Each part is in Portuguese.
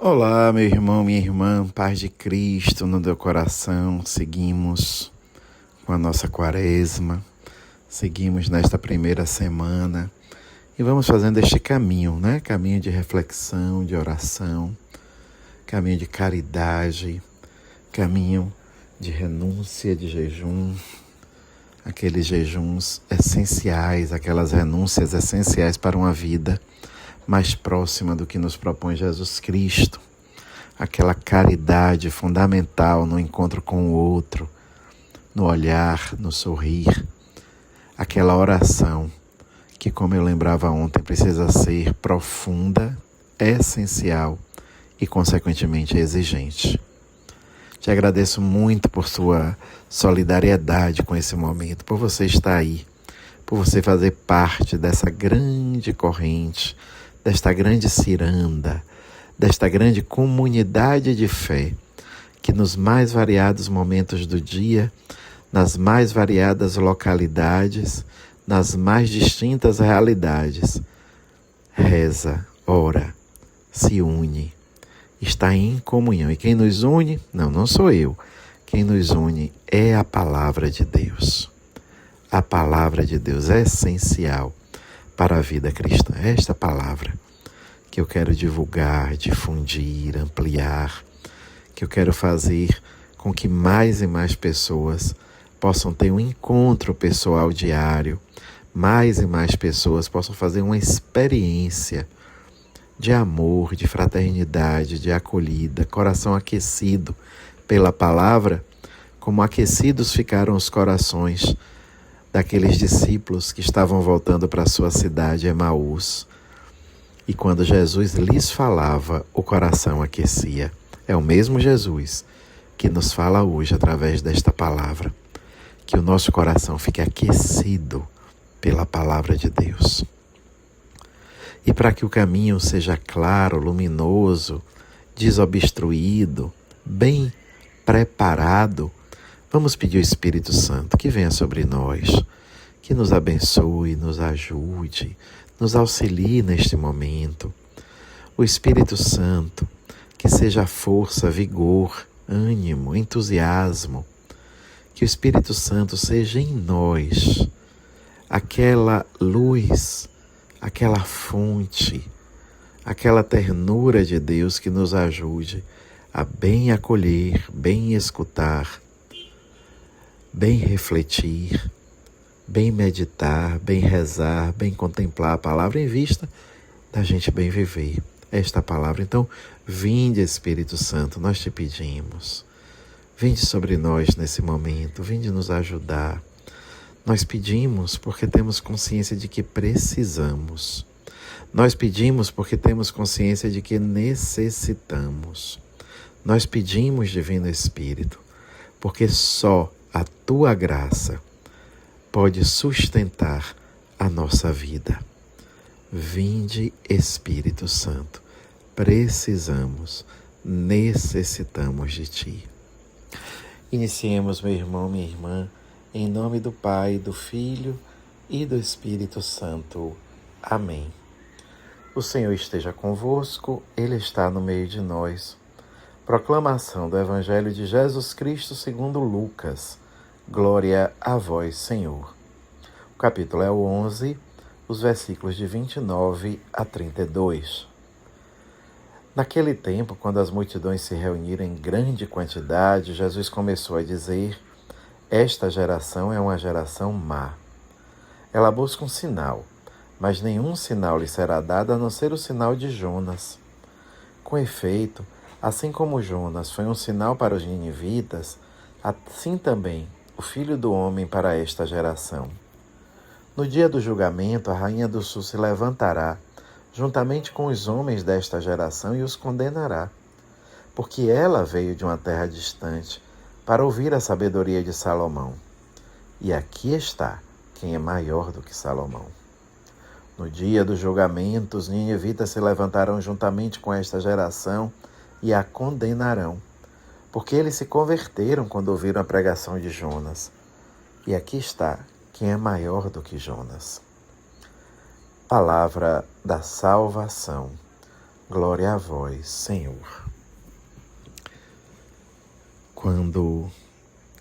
Olá, meu irmão, minha irmã, paz de Cristo no teu coração. Seguimos com a nossa quaresma, seguimos nesta primeira semana e vamos fazendo este caminho, né? Caminho de reflexão, de oração, caminho de caridade, caminho de renúncia, de jejum, aqueles jejuns essenciais, aquelas renúncias essenciais para uma vida mais próxima do que nos propõe Jesus Cristo. Aquela caridade fundamental no encontro com o outro, no olhar, no sorrir. Aquela oração que, como eu lembrava ontem, precisa ser profunda, essencial e, consequentemente, exigente. Te agradeço muito por sua solidariedade com esse momento, por você estar aí, por você fazer parte dessa grande corrente, desta grande ciranda, desta grande comunidade de fé, que nos mais variados momentos do dia, nas mais variadas localidades, nas mais distintas realidades, reza, ora, se une, está em comunhão. E quem nos une? Não sou eu. Quem nos une é a palavra de Deus. A palavra de Deus é essencial para a vida cristã. É esta palavra que eu quero divulgar, difundir, ampliar, que eu quero fazer com que mais e mais pessoas possam ter um encontro pessoal diário, mais e mais pessoas possam fazer uma experiência de amor, de fraternidade, de acolhida, coração aquecido pela palavra, como aquecidos ficaram os corações daqueles discípulos que estavam voltando para a sua cidade, Emaús. E quando Jesus lhes falava, o coração aquecia. É o mesmo Jesus que nos fala hoje através desta palavra. Que o nosso coração fique aquecido pela palavra de Deus. E para que o caminho seja claro, luminoso, desobstruído, bem preparado, vamos pedir ao Espírito Santo que venha sobre nós, que nos abençoe, nos ajude, nos auxilie neste momento. O Espírito Santo, que seja força, vigor, ânimo, entusiasmo. Que o Espírito Santo seja em nós aquela luz, aquela fonte, aquela ternura de Deus que nos ajude a bem acolher, bem escutar, bem refletir, bem meditar, bem rezar, bem contemplar a palavra em vista da gente bem viver esta palavra. Então, vinde Espírito Santo, nós te pedimos. Vinde sobre nós nesse momento, vinde nos ajudar. Nós pedimos porque temos consciência de que precisamos. Nós pedimos porque temos consciência de que necessitamos. Nós pedimos, Divino Espírito, porque só a tua graça pode sustentar a nossa vida. Vinde, Espírito Santo, precisamos, necessitamos de ti. Iniciemos, meu irmão, minha irmã, em nome do Pai, do Filho e do Espírito Santo. Amém. O Senhor esteja convosco, Ele está no meio de nós. Proclamação do Evangelho de Jesus Cristo segundo Lucas. Glória a vós, Senhor. O capítulo é o 11, os versículos de 29 a 32. Naquele tempo, quando as multidões se reuniram em grande quantidade, Jesus começou a dizer: esta geração é uma geração má. Ela busca um sinal, mas nenhum sinal lhe será dado a não ser o sinal de Jonas. Com efeito, assim como Jonas foi um sinal para os ninivitas, assim também o Filho do Homem para esta geração. No dia do julgamento, a rainha do sul se levantará, juntamente com os homens desta geração, e os condenará, porque ela veio de uma terra distante para ouvir a sabedoria de Salomão. E aqui está quem é maior do que Salomão. No dia do julgamento, os ninivitas se levantarão juntamente com esta geração e a condenarão, porque eles se converteram quando ouviram a pregação de Jonas. E aqui está quem é maior do que Jonas. Palavra da salvação. Glória a vós, Senhor. Quando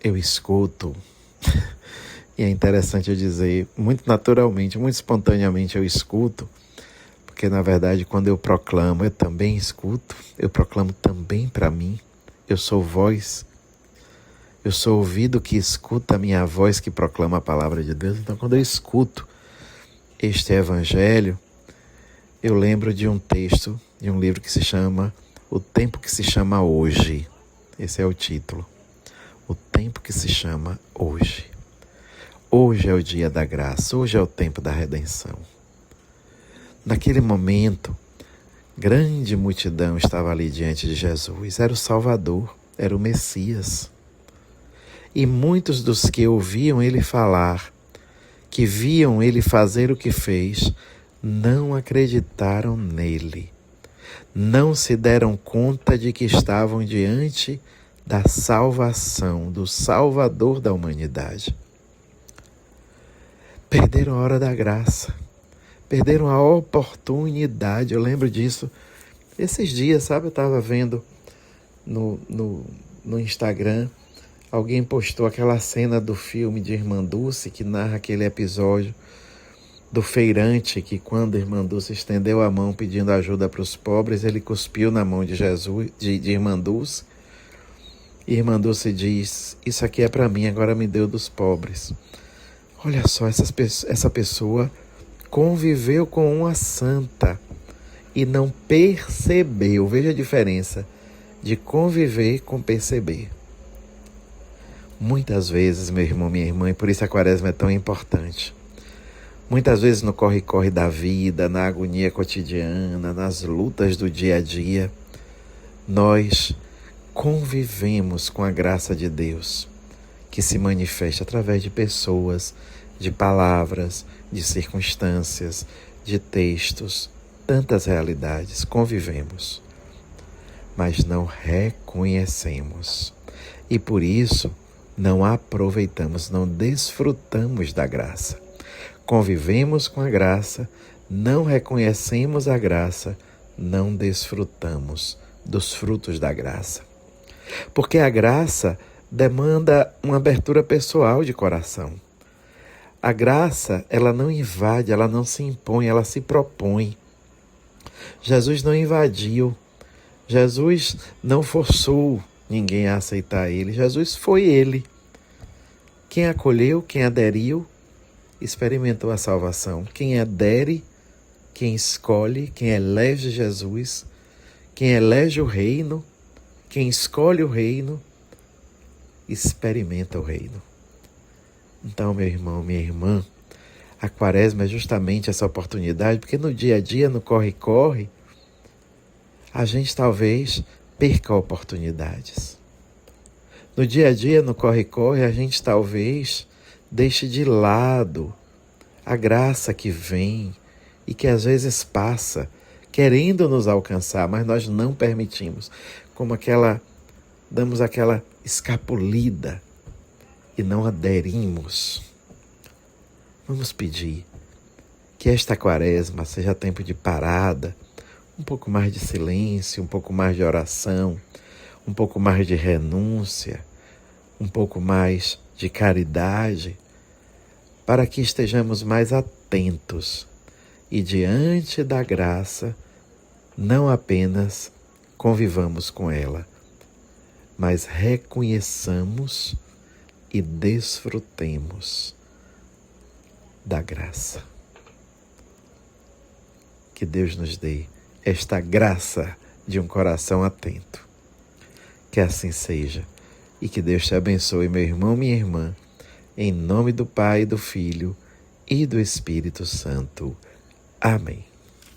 eu escuto, e é interessante eu dizer, muito naturalmente, muito espontaneamente eu escuto, porque na verdade quando eu proclamo, eu também escuto, eu proclamo também para mim, eu sou voz, eu sou ouvido que escuta a minha voz que proclama a palavra de Deus. Então quando eu escuto este evangelho, eu lembro de um texto, de um livro que se chama O Tempo que se Chama Hoje. Esse é o título. O tempo que se chama hoje. Hoje é o dia da graça, hoje é o tempo da redenção. Naquele momento, grande multidão estava ali diante de Jesus. Era o Salvador, era o Messias. E muitos dos que ouviam ele falar, que viam ele fazer o que fez, não acreditaram nele. Não se deram conta de que estavam diante da salvação, do Salvador da humanidade. Perderam a hora da graça, perderam a oportunidade. Eu lembro disso esses dias, sabe? Eu estava vendo no Instagram, alguém postou aquela cena do filme de Irmã Dulce, que narra aquele episódio do feirante que, quando a Irmã Dulce estendeu a mão pedindo ajuda para os pobres, ele cuspiu na mão de Jesus, de Irmã Dulce. E Irmã Dulce diz: isso aqui é para mim, agora me deu dos pobres. Olha só, essa pessoa conviveu com uma santa e não percebeu. Veja a diferença de conviver com perceber. Muitas vezes, meu irmão, minha irmã, e por isso a quaresma é tão importante. Muitas vezes no corre-corre da vida, na agonia cotidiana, nas lutas do dia a dia, nós convivemos com a graça de Deus, que se manifesta através de pessoas, de palavras, de circunstâncias, de textos, tantas realidades. Convivemos, mas não reconhecemos. E por isso não aproveitamos, não desfrutamos da graça. Convivemos com a graça, não reconhecemos a graça, não desfrutamos dos frutos da graça. Porque a graça demanda uma abertura pessoal de coração. A graça, ela não invade, ela não se impõe, ela se propõe. Jesus não invadiu, Jesus não forçou ninguém a aceitar ele, Jesus foi ele. Quem acolheu, quem aderiu, experimentou a salvação. Quem adere, quem escolhe, quem elege Jesus, quem elege o reino, quem escolhe o reino, experimenta o reino. Então, meu irmão, minha irmã, a quaresma é justamente essa oportunidade, porque no dia a dia, no corre-corre, a gente talvez perca oportunidades. No dia a dia, no corre-corre, a gente talvez deixe de lado a graça que vem e que às vezes passa, querendo nos alcançar, mas nós não permitimos. Damos aquela escapulida e não aderimos. Vamos pedir que esta quaresma seja tempo de parada, um pouco mais de silêncio, um pouco mais de oração, um pouco mais de renúncia, um pouco mais de caridade, para que estejamos mais atentos e diante da graça, não apenas convivamos com ela, mas reconheçamos e desfrutemos da graça. Que Deus nos dê esta graça de um coração atento. Que assim seja. E que Deus te abençoe, meu irmão, minha irmã, em nome do Pai, do Filho e do Espírito Santo. Amém.